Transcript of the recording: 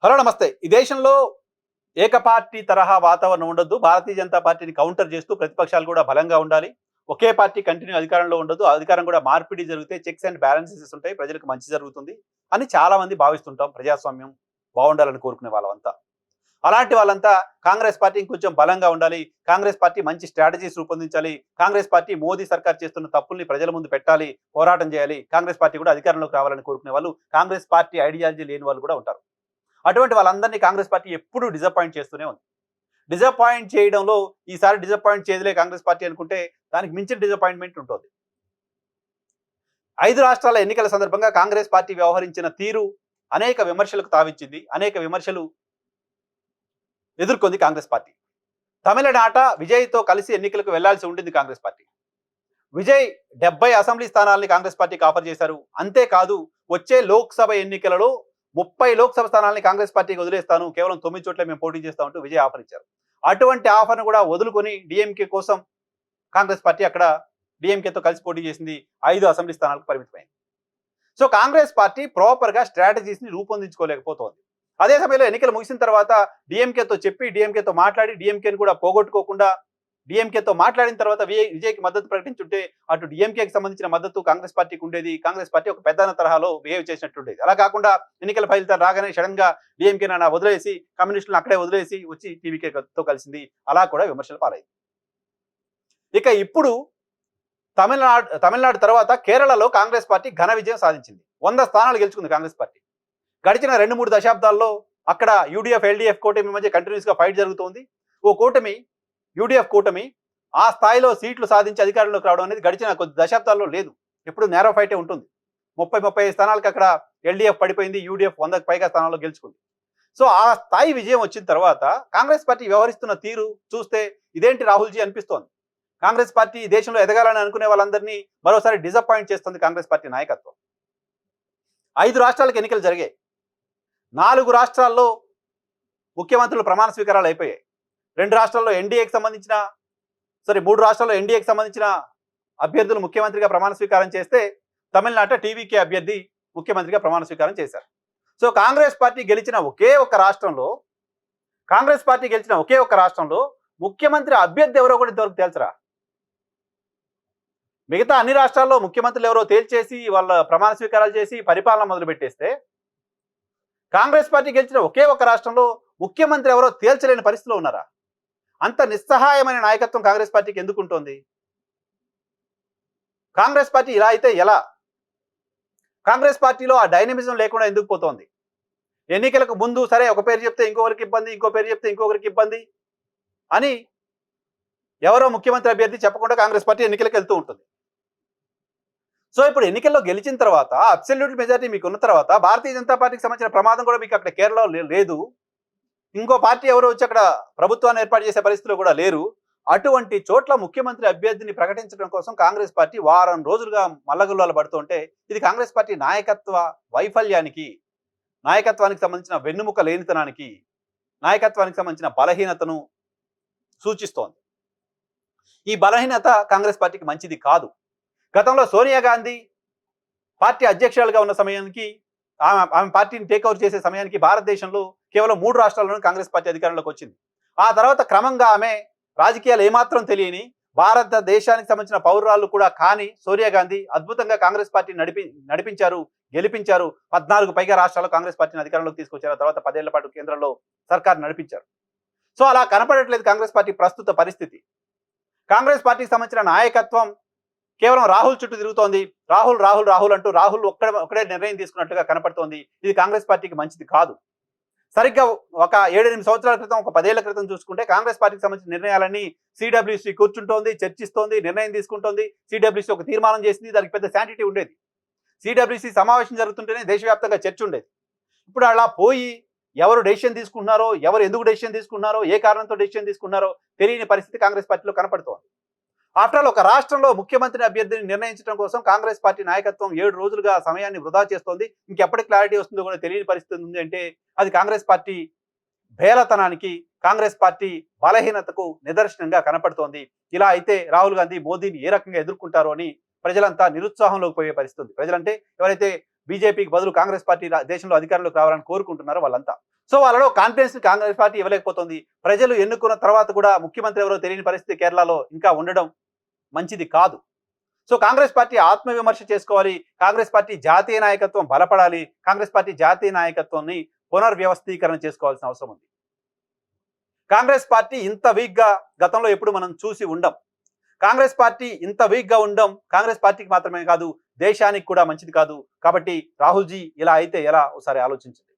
Hello నమస్తే. ఈ దేశంలో ఏకపార్టీ తరహా వాతావరణం ఉండొద్దు. భారతీయ జనతా పార్టీని కౌంటర్ చేస్తూ ప్రతిపక్షాలు కూడా బలంగా ఉండాలి. ఒకే పార్టీ కంటిన్యూ అధికారంలో ఉండదు. అధికారం కూడా మార్పిడి జరిగితే చెక్స్ అండ్ బ్యాలెన్సెస్ ఉంటాయి. ప్రజలకు మంచి జరుగుతుంది అని చాలా మంది భావిస్తుంటాం. ప్రజాస్వామ్యం బావుండాలని కోరుకునే వాళ్ళంతా. అలాంటి వాళ్ళంతా కాంగ్రెస్ పార్టీ ఇంకొంచెం బలంగా ఉండాలి. కాంగ్రెస్ పార్టీ మంచి స్ట్రాటజీస్ రూపొందించాలి. కాంగ్రెస్ పార్టీ మోదీ సర్కార్ చేస్తున్న తప్పుల్ని ప్రజల ముందు పెట్టాలి. పోరాటం చేయాలి. కాంగ్రెస్ పార్టీ కూడా అధికారంలోకి రావాలని కోరుకునే వాళ్ళు, కాంగ్రెస్ పార్టీ ఐడియాలజీ లేని వాళ్ళు కూడా ఉంటారు. అటువంటి వాళ్ళందరినీ కాంగ్రెస్ పార్టీ ఎప్పుడూ డిసప్పాయింట్ చేస్తూనే ఉంది. డిసప్పాయింట్ చేయడంలో ఈసారి డిసప్పాయింట్ చేయదులే కాంగ్రెస్ పార్టీ అనుకుంటే దానికి మించిన డిసప్పాయింట్మెంట్ ఉంటుంది. 5 రాష్ట్రాల ఎన్నికల సందర్భంగా కాంగ్రెస్ పార్టీ వ్యవహరించిన తీరు అనేక విమర్శలకు తావిచ్చింది. అనేక విమర్శలు ఎదుర్కొంది కాంగ్రెస్ పార్టీ. తమిళనాట విజయ్తో కలిసి ఎన్నికలకు వెళ్లాల్సి ఉండింది కాంగ్రెస్ పార్టీ. విజయ్ 70 అసెంబ్లీ స్థానాలని కాంగ్రెస్ పార్టీకి ఆఫర్ చేశారు. అంతేకాదు వచ్చే లోక్సభ ఎన్నికలలో 30 లోక్సభ స్థానాలని కాంగ్రెస్ పార్టీకి వదిలేస్తాను, కేవలం 9 చోట్ల మేము పోటీ చేస్తామంటూ విజయ్ ఆఫర్ ఇచ్చారు. అటువంటి ఆఫర్ను కూడా వదులుకొని డిఎంకే కోసం కాంగ్రెస్ పార్టీ అక్కడ డిఎంకేతో కలిసి పోటీ చేసింది. 5 అసెంబ్లీ స్థానాలకు పరిమితమైంది. సో కాంగ్రెస్ పార్టీ ప్రాపర్గా స్ట్రాటజీస్ని రూపొందించుకోలేకపోతోంది. అదే సమయంలో ఎన్నికలు ముగిసిన తర్వాత డిఎంకేతో చెప్పి, డిఎంకేతో మాట్లాడి, డిఎంకేని కూడా పోగొట్టుకోకుండా, డిఎంకేతో మాట్లాడిన తర్వాత విజయ్కి మద్దతు ప్రకటించుంటే అటు డిఎంకేకి సంబంధించిన మద్దతు కాంగ్రెస్ పార్టీకి ఉండేది. కాంగ్రెస్ పార్టీ ఒక పెద్దన్న తరహాలో బిహేవ్ చేసినట్టుండేది. అలా కాకుండా ఎన్నికల ఫలితాలు రాగానే సడన్ గా డిఎంకే వదిలేసి, కమ్యూనిస్టులను అక్కడే వదిలేసి వచ్చి టీవీకేతో కలిసింది. అలా కూడా విమర్శలు పాలైంది. ఇక ఇప్పుడు తమిళనాడు తర్వాత కేరళలో కాంగ్రెస్ పార్టీ ఘన విజయం సాధించింది. 100 స్థానాలు గెలుచుకుంది కాంగ్రెస్ పార్టీ. గడిచిన 2-3 దశాబ్దాల్లో అక్కడ యూడీఎఫ్ ఎల్డీఎఫ్ కూటమి మధ్య కంటిన్యూస్ గా ఫైట్ జరుగుతోంది. ఓ కూటమి, యూడీఎఫ్ కూటమి ఆ స్థాయిలో సీట్లు సాధించి అధికారంలోకి రావడం అనేది గడిచిన కొద్ది దశాబ్దాల్లో లేదు. ఎప్పుడు నేరో ఫైటే ఉంటుంది. 30-35 స్థానాలకు అక్కడ ఎల్డీఎఫ్ పడిపోయింది. యూడీఎఫ్ 100కు పైగా స్థానాల్లో గెలుచుకుంది. సో ఆ స్థాయి విజయం వచ్చిన తర్వాత కాంగ్రెస్ పార్టీ వ్యవహరిస్తున్న తీరు చూస్తే ఇదేంటి రాహుల్జీ అనిపిస్తోంది. కాంగ్రెస్ పార్టీ దేశంలో ఎదగాలని అనుకునే వాళ్ళందరినీ మరోసారి డిసప్పాయింట్ చేస్తుంది కాంగ్రెస్ పార్టీ నాయకత్వం. 5 రాష్ట్రాలకు ఎన్నికలు జరిగాయి. 4 రాష్ట్రాల్లో ముఖ్యమంత్రులు ప్రమాణ స్వీకారాలు అయిపోయాయి. 2 రాష్ట్రాల్లో ఎన్డీఏకి సంబంధించిన 3 రాష్ట్రాల్లో ఎన్డీఏకి సంబంధించిన అభ్యర్థులు ముఖ్యమంత్రిగా ప్రమాణ స్వీకారం చేస్తే తమిళనాట టీవీకే అభ్యర్థి ముఖ్యమంత్రిగా ప్రమాణ స్వీకారం చేశారు. సో కాంగ్రెస్ పార్టీ గెలిచిన ఒకే ఒక్క రాష్ట్రంలో ముఖ్యమంత్రి అభ్యర్థి ఎవరో కూడా ఇంతవరకు తేల్చరా. మిగతా అన్ని రాష్ట్రాల్లో ముఖ్యమంత్రులు ఎవరో తేల్చేసి వాళ్ళ ప్రమాణ స్వీకారాలు చేసి పరిపాలన మొదలు పెట్టేస్తే, కాంగ్రెస్ పార్టీ గెలిచిన ఒకే ఒక్క రాష్ట్రంలో ముఖ్యమంత్రి ఎవరో తేల్చలేని పరిస్థితిలో ఉన్నారా? అంత నిస్సహాయమైన నాయకత్వం కాంగ్రెస్ పార్టీకి ఎందుకు ఉంటుంది? కాంగ్రెస్ పార్టీ ఇలా అయితే ఎలా? కాంగ్రెస్ పార్టీలో ఆ డైనమిజం లేకుండా ఎందుకు పోతోంది? ఎన్నికలకు ముందు సరే ఒక పేరు చెప్తే ఇంకొకరికి ఇబ్బంది, ఇంకో పేరు చెప్తే ఇంకొకరికి ఇబ్బంది అని ఎవరో ముఖ్యమంత్రి అభ్యర్థి చెప్పకుండా కాంగ్రెస్ పార్టీ ఎన్నికలకు వెళ్తూ ఉంటుంది. సో ఇప్పుడు ఎన్నికల్లో గెలిచిన తర్వాత అబ్సల్యూట్ మెజారిటీ మీకు ఉన్న తర్వాత భారతీయ జనతా పార్టీకి సంబంధించిన ప్రమాదం కూడా మీకు అక్కడ కేరళలో లేదు. ఇంకో పార్టీ ఎవరో వచ్చి అక్కడ ప్రభుత్వాన్ని ఏర్పాటు చేసే పరిస్థితులు కూడా లేరు. అటువంటి చోట్ల ముఖ్యమంత్రి అభ్యర్థిని ప్రకటించడం కోసం కాంగ్రెస్ పార్టీ వారం రోజులుగా మల్లగుల్లాలు పడుతుంటే ఇది కాంగ్రెస్ పార్టీ నాయకత్వ వైఫల్యానికి, నాయకత్వానికి సంబంధించిన వెన్నుముక లేనితనానికి, నాయకత్వానికి సంబంధించిన బలహీనతను సూచిస్తోంది. ఈ బలహీనత కాంగ్రెస్ పార్టీకి మంచిది కాదు. గతంలో సోనియా గాంధీ పార్టీ అధ్యక్షురాలుగా ఉన్న సమయానికి, ఆమె పార్టీని టేక్ఓవర్ చేసే సమయానికి భారతదేశంలో కేవలం 3 రాష్ట్రాల్లోనే కాంగ్రెస్ పార్టీ అధికారంలోకి వచ్చింది. ఆ తర్వాత క్రమంగా ఆమె రాజకీయాలు ఏమాత్రం తెలియని, భారతదేశానికి సంబంధించిన పౌరురాలు కూడా కాని సోనియా గాంధీ అద్భుతంగా కాంగ్రెస్ పార్టీని నడిపించారు, గెలిపించారు. 14 పైగా రాష్ట్రాల్లో కాంగ్రెస్ పార్టీని అధికారంలోకి తీసుకొచ్చారు. తర్వాత 10 ఏళ్ల పాటు కేంద్రంలో సర్కార్ నడిపించారు. సో అలా కనపడట్లేదు కాంగ్రెస్ పార్టీ ప్రస్తుత పరిస్థితి. కాంగ్రెస్ పార్టీకి సంబంధించిన నాయకత్వం కేవలం రాహుల్ చుట్టూ తిరుగుతోంది. రాహుల్ అంటూ రాహుల్ ఒక్కడే నిర్ణయం తీసుకున్నట్టుగా కనపడుతోంది. ఇది కాంగ్రెస్ పార్టీకి మంచిది కాదు. సరిగ్గా ఒక 7-8 సంవత్సరాల క్రితం, ఒక 10 ఏళ్ల క్రితం చూసుకుంటే కాంగ్రెస్ పార్టీకి సంబంధించిన నిర్ణయాలన్నీ సిడబ్ల్యూసీ కూర్చుంటోంది, చర్చిస్తోంది, నిర్ణయం తీసుకుంటోంది. సిడబ్ల్యూసీ ఒక తీర్మానం చేసింది, దానికి పెద్ద శాంటిటీ ఉండేది. సిడబ్ల్యూసీ సమావేశం జరుగుతుంటేనే దేశవ్యాప్తంగా చర్చ ఉండేది. ఇప్పుడు అలా పోయి ఎవరు డెసిషన్ తీసుకుంటున్నారో, ఎవరు ఎందుకు డెసిషన్ తీసుకున్నారో, ఏ కారణంతో డెసిషన్ తీసుకున్నారో తెలియని పరిస్థితి కాంగ్రెస్ పార్టీలో కనపడుతోంది. ఆఫ్టర్ ఆల్ ఒక రాష్ట్రంలో ముఖ్యమంత్రి అభ్యర్థిని నిర్ణయించడం కోసం కాంగ్రెస్ పార్టీ నాయకత్వం 7 రోజులుగా సమయాన్ని వృధా చేస్తోంది. ఇంకెప్పటి క్లారిటీ వస్తుందో కూడా తెలియని పరిస్థితి ఉంది అంటే అది కాంగ్రెస్ పార్టీ భేలతనానికి, కాంగ్రెస్ పార్టీ బలహీనతకు నిదర్శనంగా కనపడుతోంది. ఇలా అయితే రాహుల్ గాంధీ మోదీని ఏ రకంగా ఎదుర్కొంటారో అని ప్రజలంతా నిరుత్సాహంలోకి పోయే పరిస్థితి ఉంది. ప్రజలంటే ఎవరైతే బీజేపీకి బదులు కాంగ్రెస్ పార్టీ దేశంలో అధికారంలోకి రావాలని కోరుకుంటున్నారో వాళ్ళంతా. సో వాళ్ళలో కాన్ఫిడెన్స్ కాంగ్రెస్ పార్టీ ఇవ్వలేకపోతుంది. ప్రజలు ఎన్నుకున్న తర్వాత కూడా ముఖ్యమంత్రి ఎవరో తెలియని పరిస్థితి కేరళలో ఇంకా ఉండడం మంచిది కాదు. సో కాంగ్రెస్ పార్టీ ఆత్మవిమర్శ చేసుకోవాలి. కాంగ్రెస్ పార్టీ జాతీయ నాయకత్వం బలపడాలి. కాంగ్రెస్ పార్టీ జాతీయ నాయకత్వాన్ని పునర్వ్యవస్థీకరణ చేసుకోవాల్సిన అవసరం ఉంది. కాంగ్రెస్ పార్టీ ఇంత వీక్గా గతంలో ఎప్పుడు మనం చూసి ఉండం. కాంగ్రెస్ పార్టీ ఇంత వీక్గా ఉండడం కాంగ్రెస్ పార్టీకి మాత్రమే కాదు, దేశానికి కూడా మంచిది కాదు. కాబట్టి రాహుల్ జీ ఇలా అయితే ఎలా ఒకసారి ఆలోచించండి.